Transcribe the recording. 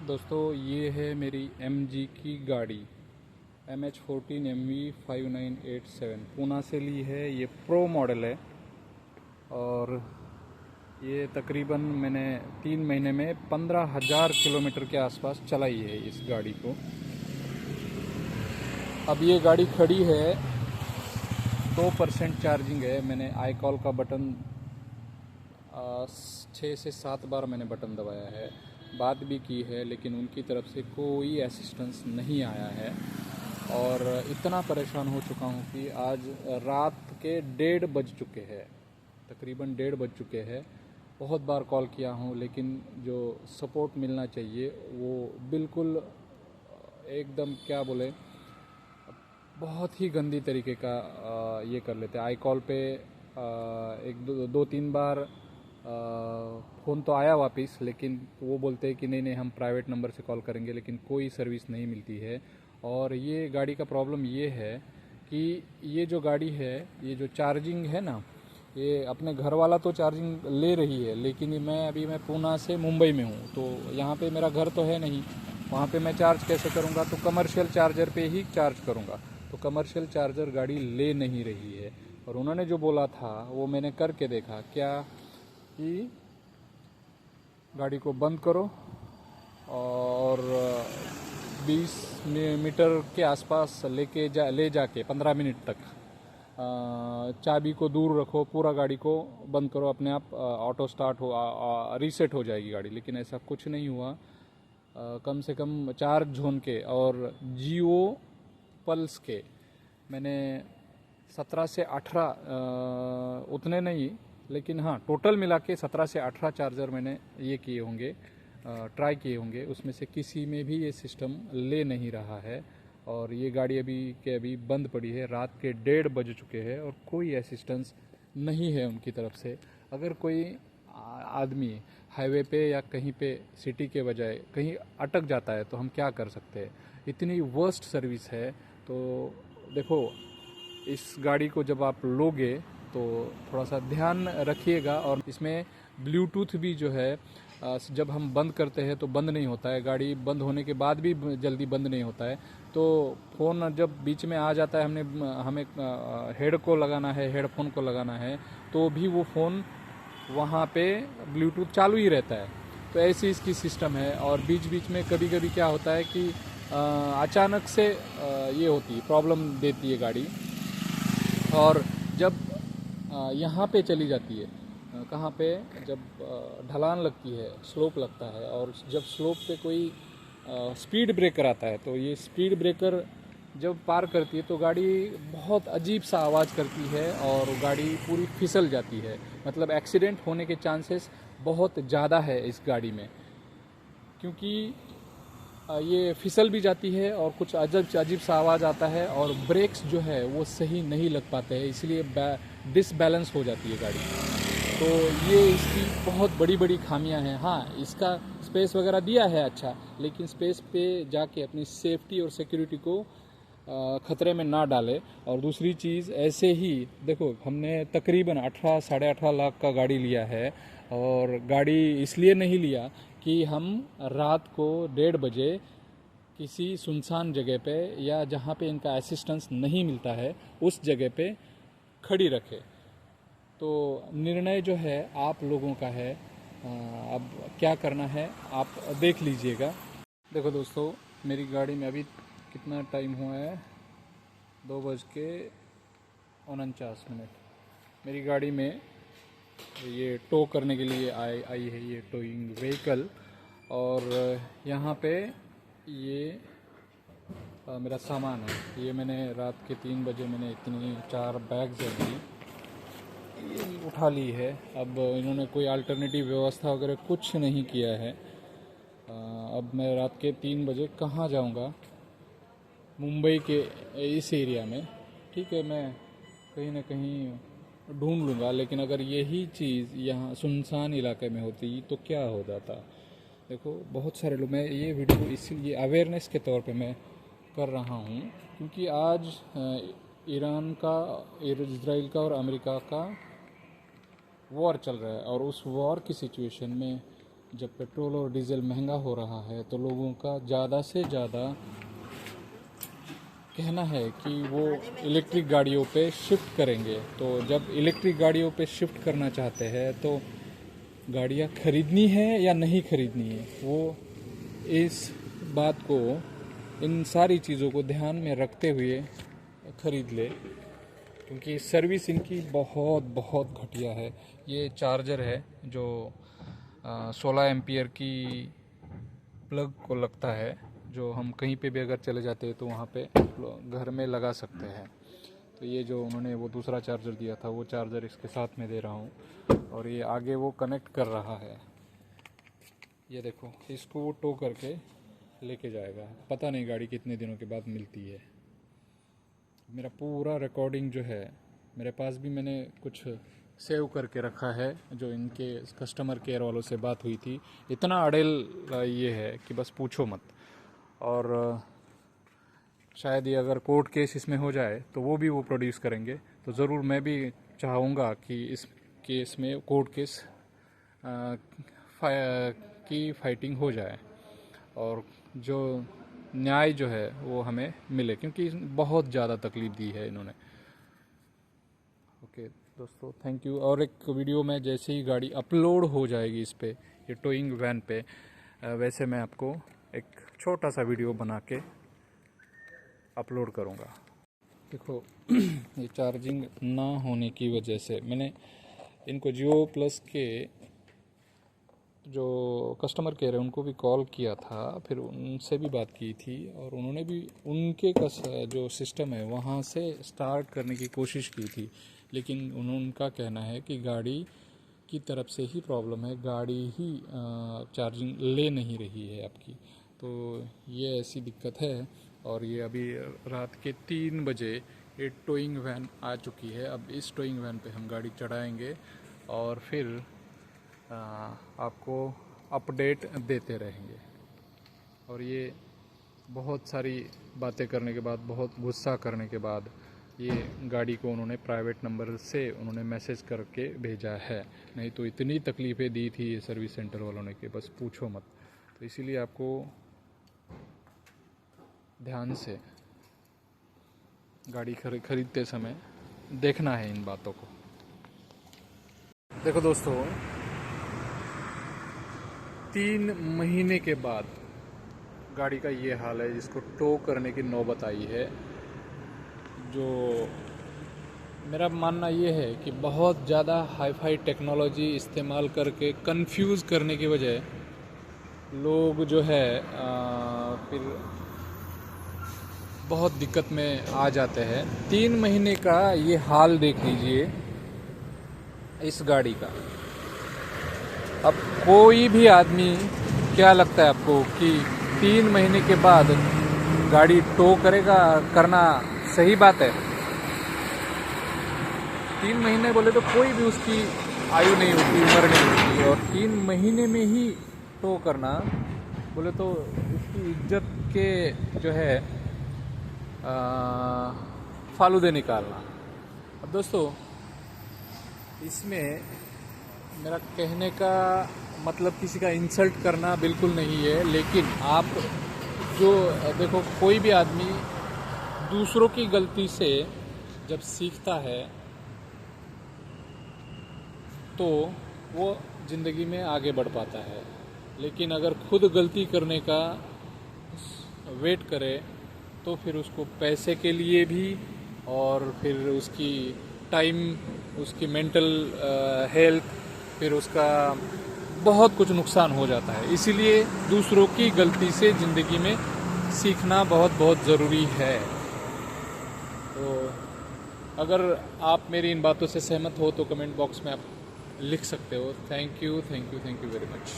दोस्तों ये है मेरी MG की गाड़ी MH14MV5987 पूना से ली है। ये प्रो मॉडल है और ये तकरीबन मैंने 3 महीने में 15,000 किलोमीटर के आसपास चलाई है इस गाड़ी को। अब ये गाड़ी खड़ी है, 2% चार्जिंग है। मैंने आई कॉल का बटन 6 से 7 बार मैंने बटन दबाया है, बात भी की है, लेकिन उनकी तरफ से कोई असिस्टेंस नहीं आया है। और इतना परेशान हो चुका हूँ कि आज रात के 1:30 बज चुके हैं, तकरीबन 1:30 बज चुके हैं। बहुत बार कॉल किया हूँ, लेकिन जो सपोर्ट मिलना चाहिए वो बिल्कुल एकदम क्या बोले, बहुत ही गंदी तरीके का ये कर लेते हैं। आई कॉल पे एक दो तीन बार फ़ोन तो आया वापस, लेकिन वो बोलते हैं कि नहीं नहीं हम प्राइवेट नंबर से कॉल करेंगे, लेकिन कोई सर्विस नहीं मिलती है। और ये गाड़ी का प्रॉब्लम ये है कि ये जो गाड़ी है, ये जो चार्जिंग है ना, ये अपने घर वाला तो चार्जिंग ले रही है, लेकिन मैं पूना से मुंबई में हूँ, तो यहाँ पे मेरा घर तो है नहीं। वहाँ पे मैं चार्ज कैसे करूँगा? तो कमर्शियल चार्जर पे ही चार्ज करूँगा। तो कमर्शियल चार्जर गाड़ी ले नहीं रही है। और उन्होंने जो बोला था वो मैंने करके देखा, क्या कि गाड़ी को बंद करो और 20 मीटर के आसपास ले जाके 15 मिनट तक चाबी को दूर रखो, पूरा गाड़ी को बंद करो, अपने आप ऑटो स्टार्ट हो रीसेट हो जाएगी गाड़ी। लेकिन ऐसा कुछ नहीं हुआ। कम से कम 4 जोन के और जियो पल्स के मैंने 17 से 18 उतने नहीं, लेकिन हाँ टोटल मिला के 17 से 18 चार्जर मैंने ये किए होंगे, ट्राई किए होंगे। उसमें से किसी में भी ये सिस्टम ले नहीं रहा है। और ये गाड़ी अभी बंद पड़ी है। रात के 1:30 बज चुके हैं और कोई असिस्टेंस नहीं है उनकी तरफ से। अगर कोई आदमी हाईवे पे या कहीं पे सिटी के बजाय कहीं अटक जाता है तो हम क्या कर सकते हैं? इतनी वर्स्ट सर्विस है। तो देखो, इस गाड़ी को जब आप लोगे तो थोड़ा सा ध्यान रखिएगा। और इसमें ब्लूटूथ भी जो है, जब हम बंद करते हैं तो बंद नहीं होता है, गाड़ी बंद होने के बाद भी जल्दी बंद नहीं होता है। तो फ़ोन जब बीच में आ जाता है, हमें हेड को लगाना है, हेडफोन को लगाना है, तो भी वो फ़ोन वहाँ पे ब्लूटूथ चालू ही रहता है। तो ऐसी इसकी सिस्टम है। और बीच बीच में कभी कभी क्या होता है कि अचानक से ये होती है, प्रॉब्लम देती है गाड़ी। और जब यहाँ पे चली जाती है, कहाँ पे, जब ढलान लगती है, स्लोप लगता है, और जब स्लोप पे कोई स्पीड ब्रेकर आता है, तो ये स्पीड ब्रेकर जब पार करती है तो गाड़ी बहुत अजीब सा आवाज़ करती है और गाड़ी पूरी फिसल जाती है। मतलब एक्सीडेंट होने के चांसेस बहुत ज़्यादा है इस गाड़ी में, क्योंकि ये फिसल भी जाती है और कुछ अजीब सा आवाज़ आता है, और ब्रेक्स जो है वो सही नहीं लग पाते हैं, इसलिए डिसबैलेंस हो जाती है गाड़ी। तो ये इसकी बहुत बड़ी बड़ी खामियां हैं। हाँ, इसका स्पेस वगैरह दिया है अच्छा, लेकिन स्पेस पे जाके अपनी सेफ्टी और सिक्योरिटी को ख़तरे में ना डाले। और दूसरी चीज़, ऐसे ही देखो, हमने तकरीबन 18 साढ़े 18 लाख का गाड़ी लिया है। और गाड़ी इसलिए नहीं लिया कि हम रात को 1:30 बजे किसी सुनसान जगह पे या जहाँ पे इनका असिस्टेंस नहीं मिलता है उस जगह पे खड़ी रखे। तो निर्णय जो है आप लोगों का है। अब क्या करना है आप देख लीजिएगा। देखो दोस्तों, मेरी गाड़ी में अभी कितना टाइम हुआ है, 2:49। मेरी गाड़ी में ये टो करने के लिए आई है ये टोइंग व्हीकल। और यहाँ पे ये मेरा सामान है। ये मैंने रात के 3 बजे मैंने इतनी 4 बैग्स अभी ये उठा ली है। अब इन्होंने कोई अल्टरनेटिव व्यवस्था वगैरह कुछ नहीं किया है। अब मैं रात के 3 बजे कहाँ जाऊँगा मुंबई के इस एरिया में? ठीक है, मैं कहीं ना कहीं ढूंढ लूँगा, लेकिन अगर यही चीज़ यहाँ सुनसान इलाके में होती तो क्या हो जाता? देखो, बहुत सारे लोग, मैं ये वीडियो इसीलिए अवेयरनेस के तौर पे मैं कर रहा हूँ, क्योंकि आज ईरान का, इजराइल का और अमेरिका का वॉर चल रहा है। और उस वॉर की सिचुएशन में जब पेट्रोल और डीजल महंगा हो रहा है तो लोगों का ज़्यादा से ज़्यादा कहना है कि वो इलेक्ट्रिक गाड़ियों पे शिफ्ट करेंगे। तो जब इलेक्ट्रिक गाड़ियों पे शिफ्ट करना चाहते हैं तो गाड़ियाँ खरीदनी है या नहीं खरीदनी है, वो इस बात को, इन सारी चीज़ों को ध्यान में रखते हुए खरीद ले, क्योंकि सर्विस इनकी बहुत बहुत घटिया है। ये चार्जर है जो 16 एम्पियर की प्लग को लगता है, जो हम कहीं पे भी अगर चले जाते हैं तो वहाँ पे घर में लगा सकते हैं। तो ये जो उन्होंने वो दूसरा चार्जर दिया था वो चार्जर इसके साथ में दे रहा हूँ, और ये आगे वो कनेक्ट कर रहा है। ये देखो, इसको वो टो करके लेके जाएगा। पता नहीं गाड़ी कितने दिनों के बाद मिलती है। मेरा पूरा रिकॉर्डिंग जो है मेरे पास भी, मैंने कुछ सेव करके रखा है जो इनके कस्टमर केयर वालों से बात हुई थी। इतना अड़ेल ये है कि बस पूछो मत। और शायद ये अगर कोर्ट केस इसमें हो जाए तो वो भी वो प्रोड्यूस करेंगे। तो ज़रूर मैं भी चाहूँगा कि इस केस में कोर्ट केस की फाइटिंग हो जाए और जो न्याय जो है वो हमें मिले, क्योंकि बहुत ज़्यादा तकलीफ़ दी है इन्होंने। ओके दोस्तों, थैंक यू। और एक वीडियो में जैसे ही गाड़ी अपलोड हो जाएगी इस पे, ये टोइंग वैन पे, वैसे मैं आपको एक छोटा सा वीडियो बना के अपलोड करूँगा। देखो ये चार्जिंग ना होने की वजह से मैंने इनको जियो प्लस के जो कस्टमर केयर है उनको भी कॉल किया था, फिर उनसे भी बात की थी, और उन्होंने भी उनके जो सिस्टम है वहाँ से स्टार्ट करने की कोशिश की थी, लेकिन उनका कहना है कि गाड़ी की तरफ से ही प्रॉब्लम है, गाड़ी ही चार्जिंग ले नहीं रही है आपकी। तो ये ऐसी दिक्कत है। और ये अभी रात के 3 बजे ये टोइंग वैन आ चुकी है। अब इस टोइंग वैन पे हम गाड़ी चढ़ाएंगे और फिर आपको अपडेट देते रहेंगे। और ये बहुत सारी बातें करने के बाद, बहुत गुस्सा करने के बाद, ये गाड़ी को उन्होंने प्राइवेट नंबर से उन्होंने मैसेज करके भेजा है। नहीं तो इतनी तकलीफ़ें दी थी ये सर्विस सेंटर वालों ने कि बस पूछो मत। तो इसीलिए आपको ध्यान से गाड़ी खरीदते समय देखना है इन बातों को। देखो दोस्तों, 3 महीने के बाद गाड़ी का ये हाल है, जिसको टो करने की नौबत आई है। जो मेरा मानना ये है कि बहुत ज़्यादा हाई-फाई टेक्नोलॉजी इस्तेमाल करके कंफ्यूज करने की वजह लोग जो है फिर बहुत दिक्कत में आ जाते हैं। 3 महीने का ये हाल देख लीजिए इस गाड़ी का। अब कोई भी आदमी, क्या लगता है आपको कि 3 महीने के बाद गाड़ी टो करना सही बात है? 3 महीने बोले तो कोई भी उसकी आयु नहीं होती, उम्र नहीं होती, और 3 महीने में ही टो करना बोले तो उसकी इज्जत के जो है फालूदे निकालना। अब दोस्तों, इसमें मेरा कहने का मतलब किसी का इंसल्ट करना बिल्कुल नहीं है, लेकिन आप जो देखो, कोई भी आदमी दूसरों की गलती से जब सीखता है तो वो ज़िंदगी में आगे बढ़ पाता है। लेकिन अगर खुद गलती करने का वेट करे तो फिर उसको पैसे के लिए भी, और फिर उसकी टाइम, उसकी मेंटल हेल्थ, फिर उसका बहुत कुछ नुकसान हो जाता है। इसीलिए दूसरों की गलती से ज़िंदगी में सीखना बहुत बहुत ज़रूरी है। तो अगर आप मेरी इन बातों से सहमत हो तो कमेंट बॉक्स में आप लिख सकते हो। Thank you very much.